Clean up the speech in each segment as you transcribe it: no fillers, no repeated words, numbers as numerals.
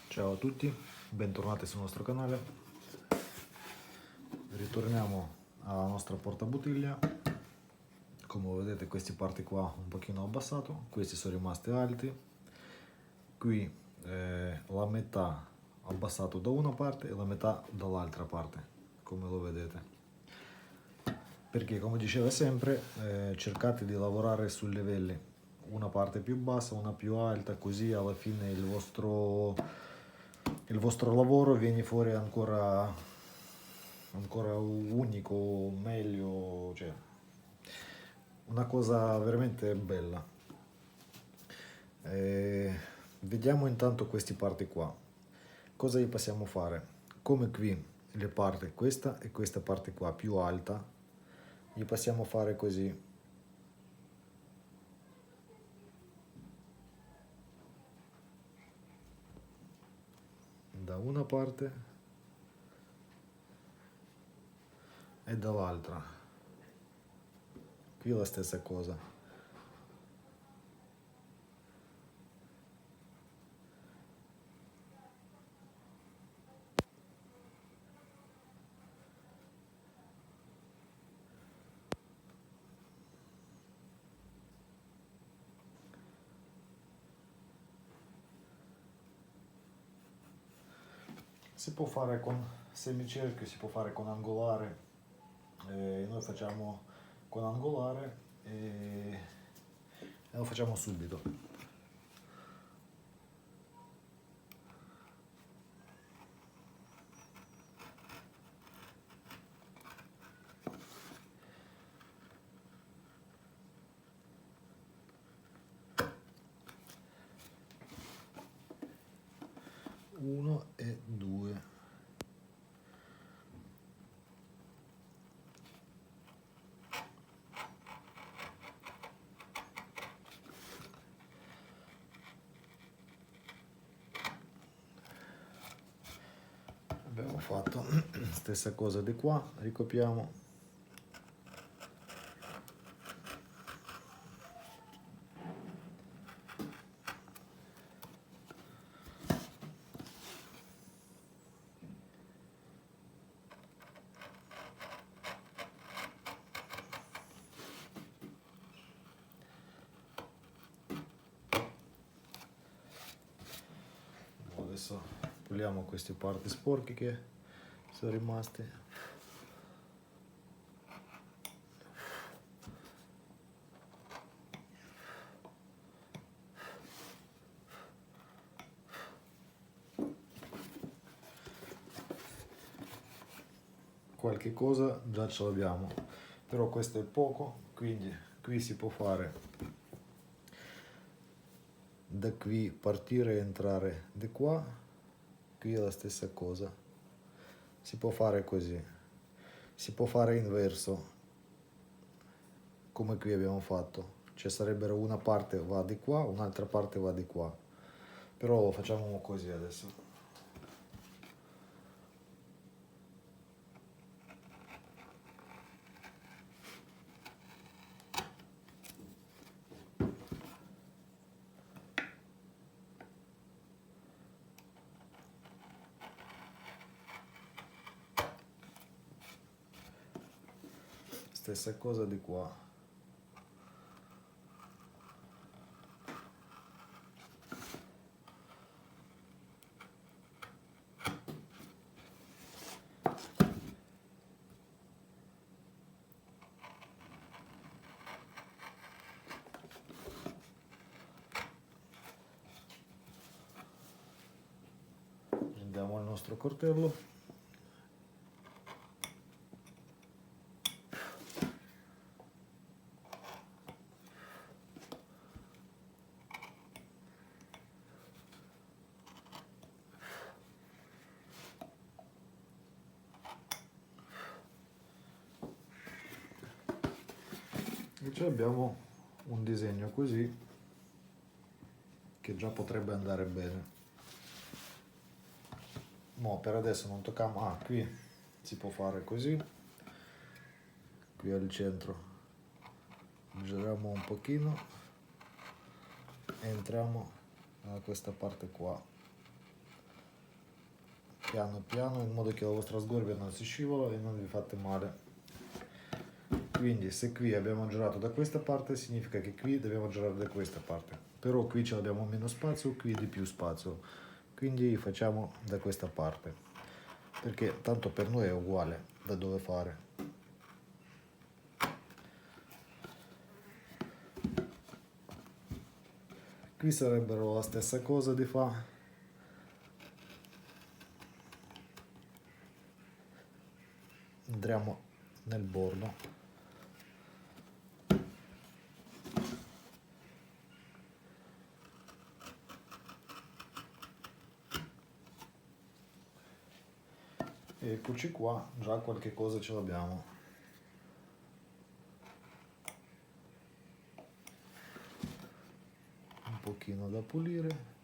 Ciao a tutti, bentornati sul nostro canale. Ritorniamo alla nostra portabottiglia. Come vedete, questi parti qua un pochino abbassato, questi sono rimasti alti. Qui la metà abbassato da una parte e la metà dall'altra parte, come lo vedete. Perché, come diceva sempre, cercate di lavorare sui livelli, una parte più bassa, una più alta, così alla fine il vostro lavoro viene fuori ancora unico, meglio, cioè una cosa veramente bella. Vediamo intanto queste parti qua. Cosa gli possiamo fare? Come qui le parti, questa e questa parte qua più alta, gli possiamo fare così. Da una parte e dall'altra. Qui la stessa cosa. Si può fare con semicerchio, si può fare con angolare. Noi facciamo con angolare e lo facciamo subito. Uno e due. Abbiamo fatto stessa cosa di qua, ricopiamo. Adesso puliamo queste parti sporche che sono rimaste. Qualche cosa già ce l'abbiamo, però questo è poco, quindi qui si può fare da qui, partire e entrare di qua. Qui è la stessa cosa, si può fare così, si può fare inverso come qui abbiamo fatto, cioè sarebbero una parte va di qua, un'altra parte va di qua, però lo facciamo così adesso. Stessa cosa di qua. Prendiamo il nostro coltello. E ci abbiamo un disegno così che già potrebbe andare bene. No, per adesso non tocchiamo. Ah, qui si può fare così. Qui al centro giriamo un pochino e entriamo da questa parte qua. piano piano, in modo che la vostra sgorbia non si scivola e non vi fate male. Quindi se qui abbiamo girato da questa parte, significa che qui dobbiamo girare da questa parte, però qui ce l'abbiamo meno spazio, qui di più spazio, quindi facciamo da questa parte, perché tanto per noi è uguale da dove fare. Qui sarebbero la stessa cosa di fa. Entriamo nel bordo. E eccoci qua, già qualche cosa ce l'abbiamo. Un pochino da pulire.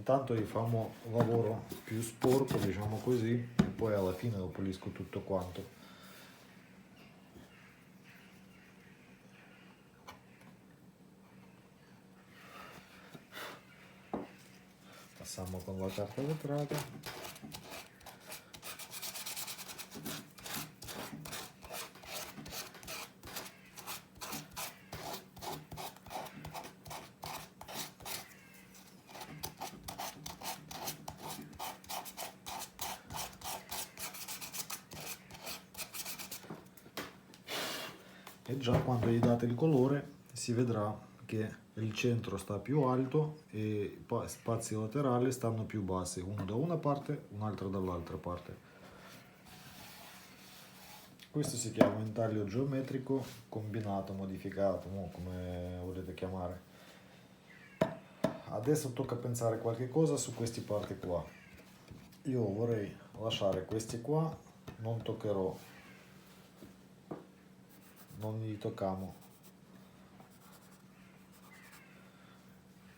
Intanto gli facciamo un lavoro più sporco, diciamo così, e poi alla fine lo pulisco tutto quanto. Passiamo con la carta vetrata. E già quando gli date il colore si vedrà che il centro sta più alto e i spazi laterali stanno più bassi, uno da una parte, un altro dall'altra parte. Questo si chiama intaglio geometrico combinato, modificato, come volete chiamare. Adesso tocca pensare qualche cosa su queste parti qua. Io vorrei lasciare questi qua, non toccherò, non li tocchiamo.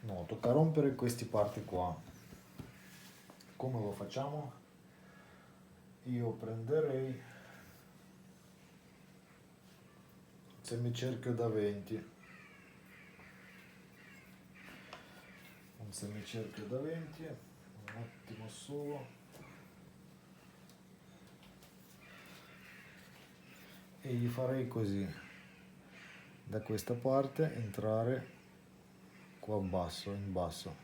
No, tocca rompere queste parti qua. Come lo facciamo? Io prenderei un semicerchio da 20. Un semicerchio da 20, un attimo solo. E gli farei così, da questa parte entrare qua basso, in basso.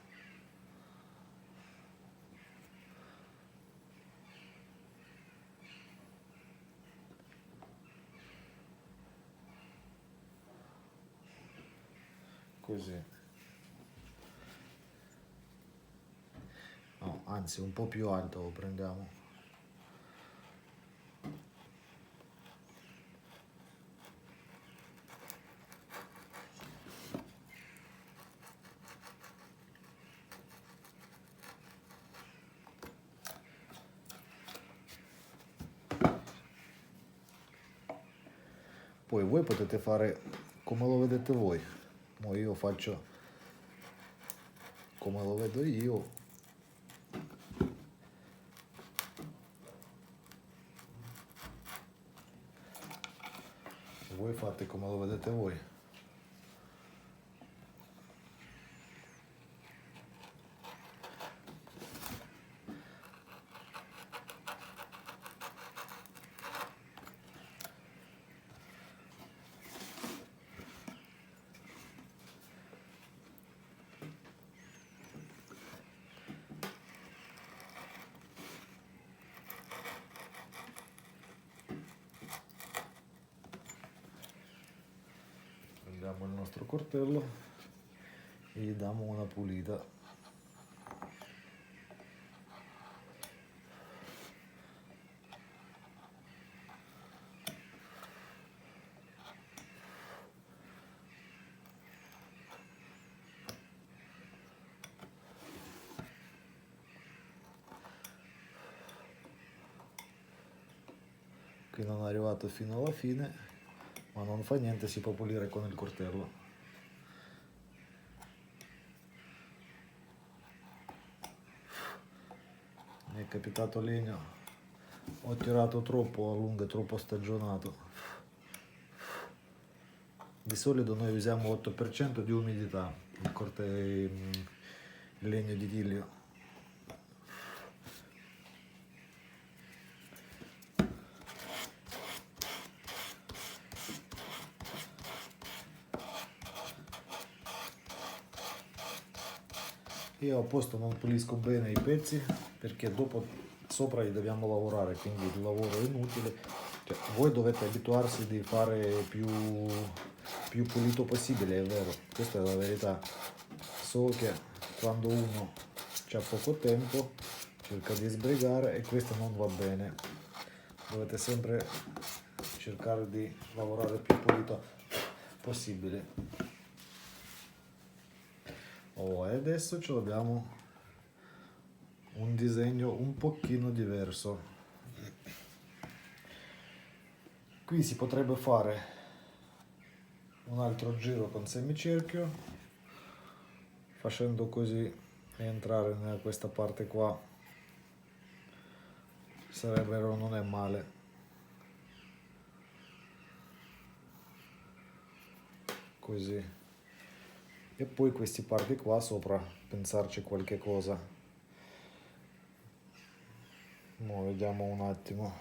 Così. No, anzi un po' più alto lo prendiamo. Poi voi potete fare come lo vedete voi. Ma io faccio come lo vedo io. Voi fate come lo vedete voi. Prendiamo il nostro coltello e gli diamo una pulita. Qui non è arrivato fino alla fine, ma non fa niente, si può pulire con il coltello. capitato legno, ho tirato troppo a lungo, è troppo stagionato. Di solito noi usiamo 8% di umidità, il legno di tiglio. Io a posto non pulisco bene i pezzi perché dopo sopra li dobbiamo lavorare, quindi il lavoro è inutile. Cioè, voi dovete abituarsi di fare più pulito possibile, è vero, questa è la verità. So che quando uno ha poco tempo cerca di sbrigare e questo non va bene. Dovete sempre cercare di lavorare il più pulito possibile. Oh, e adesso abbiamo un disegno un pochino diverso. Qui si potrebbe fare un altro giro con semicerchio, facendo così entrare in questa parte qua. Sarebbero, non è male. Così. E poi questi parti qua sopra, pensarci qualche cosa. Mo vediamo un attimo.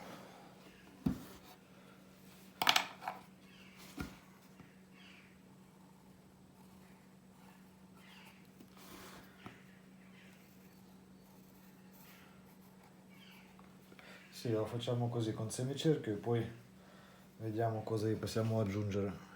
Sì, lo facciamo così con semicerchio e poi vediamo cosa gli possiamo aggiungere.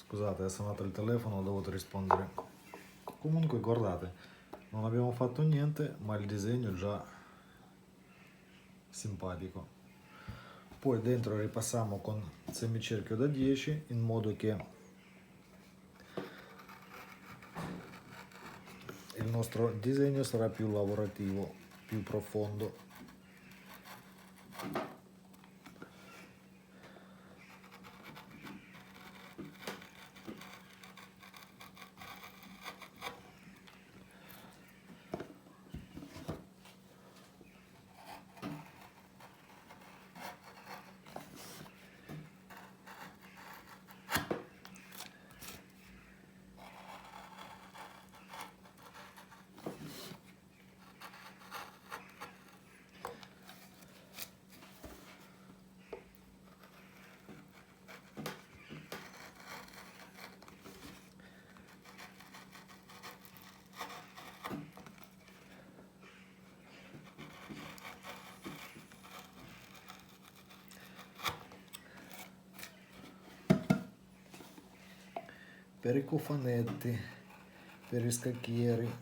Scusate, è suonato il telefono, ho dovuto rispondere. Comunque guardate, non abbiamo fatto niente, ma il disegno è già simpatico. Poi dentro ripassiamo con semicerchio da 10 in modo che il nostro disegno sarà più lavorativo, più profondo. Per i cofanetti, per i scacchieri,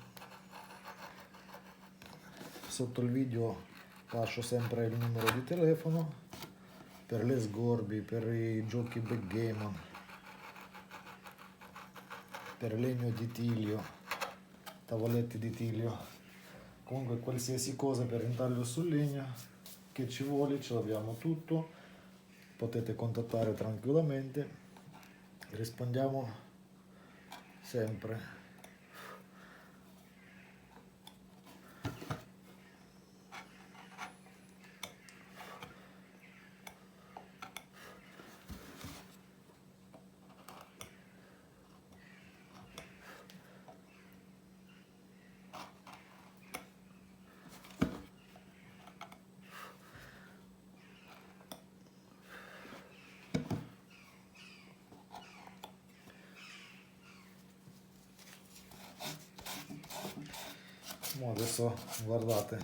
sotto il video lascio sempre il numero di telefono, per le sgorbi, per i giochi backgammon, per legno di tiglio, tavoletti di tiglio, comunque qualsiasi cosa per intaglio sul legno che ci vuole, ce l'abbiamo tutto, potete contattare tranquillamente, rispondiamo sempre. adesso guardate,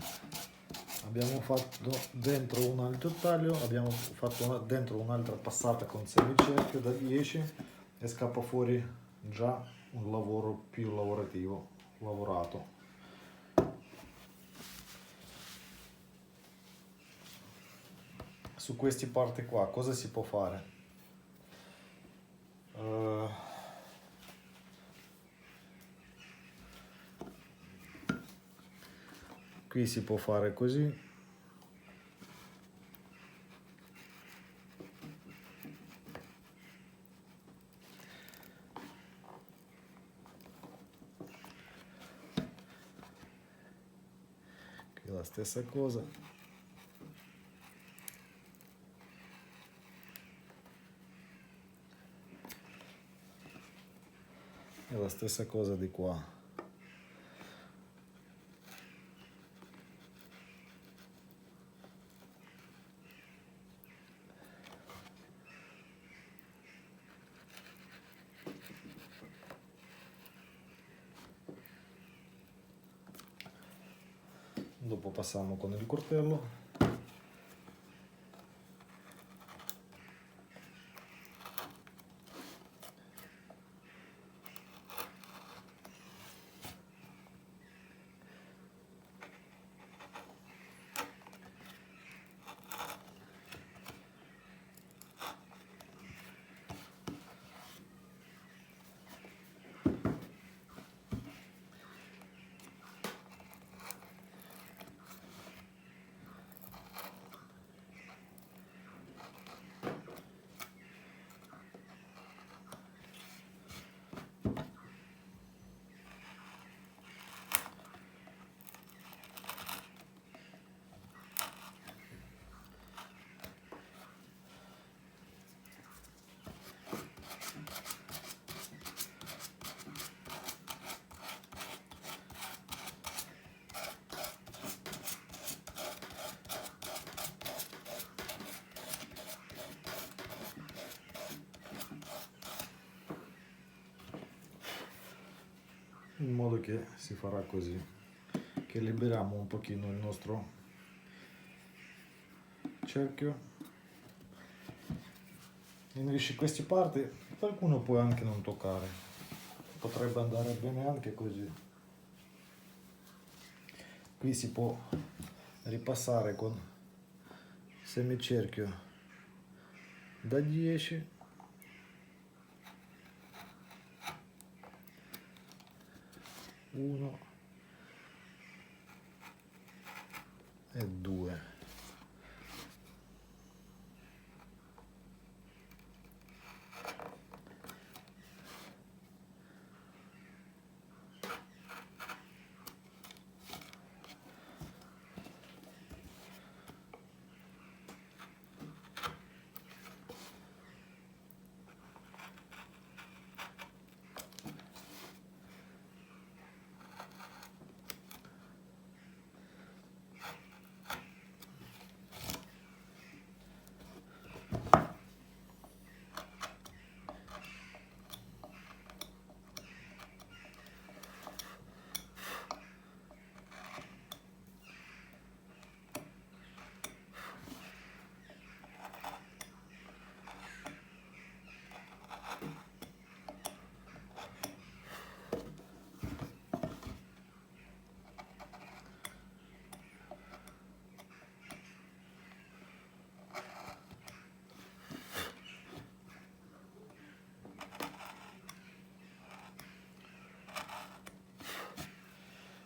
abbiamo fatto dentro un altro taglio, abbiamo fatto dentro un'altra passata con semicerchio da 10 e scappa fuori già un lavoro più lavorativo, lavorato. Su questi parti qua cosa si può fare? Qui si può fare così, qui la stessa cosa, e la stessa cosa di qua. Dopo passiamo con il coltello. In modo che si farà così, che liberiamo un pochino il nostro cerchio. Invece queste parti qualcuno può anche non toccare, potrebbe andare bene anche così. Qui si può ripassare con semicerchio da 10 1 e 2.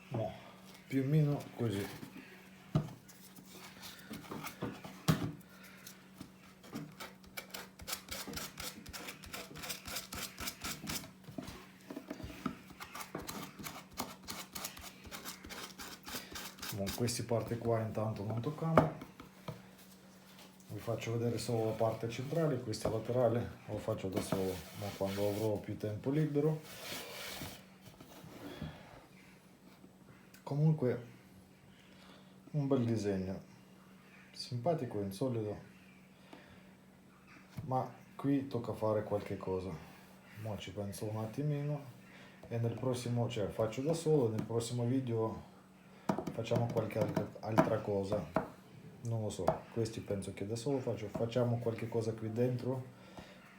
No, più o meno così. Con queste parti qua intanto non tocchiamo, vi faccio vedere solo la parte centrale, questa laterale lo faccio da solo, ma quando avrò più tempo libero. Comunque un bel disegno, simpatico, insolido, ma qui tocca fare qualche cosa. Mo ci penso un attimino e nel prossimo, cioè faccio da solo, nel prossimo video facciamo qualche altra cosa, non lo so, questi penso che da solo facciamo qualche cosa qui dentro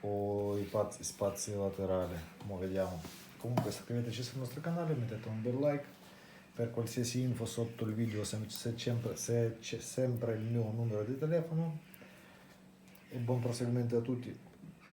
o i spazi laterali, ma vediamo. Comunque iscriveteci sul nostro canale, mettete un bel like, per qualsiasi info sotto il video se c'è sempre il mio numero di telefono e buon proseguimento a tutti.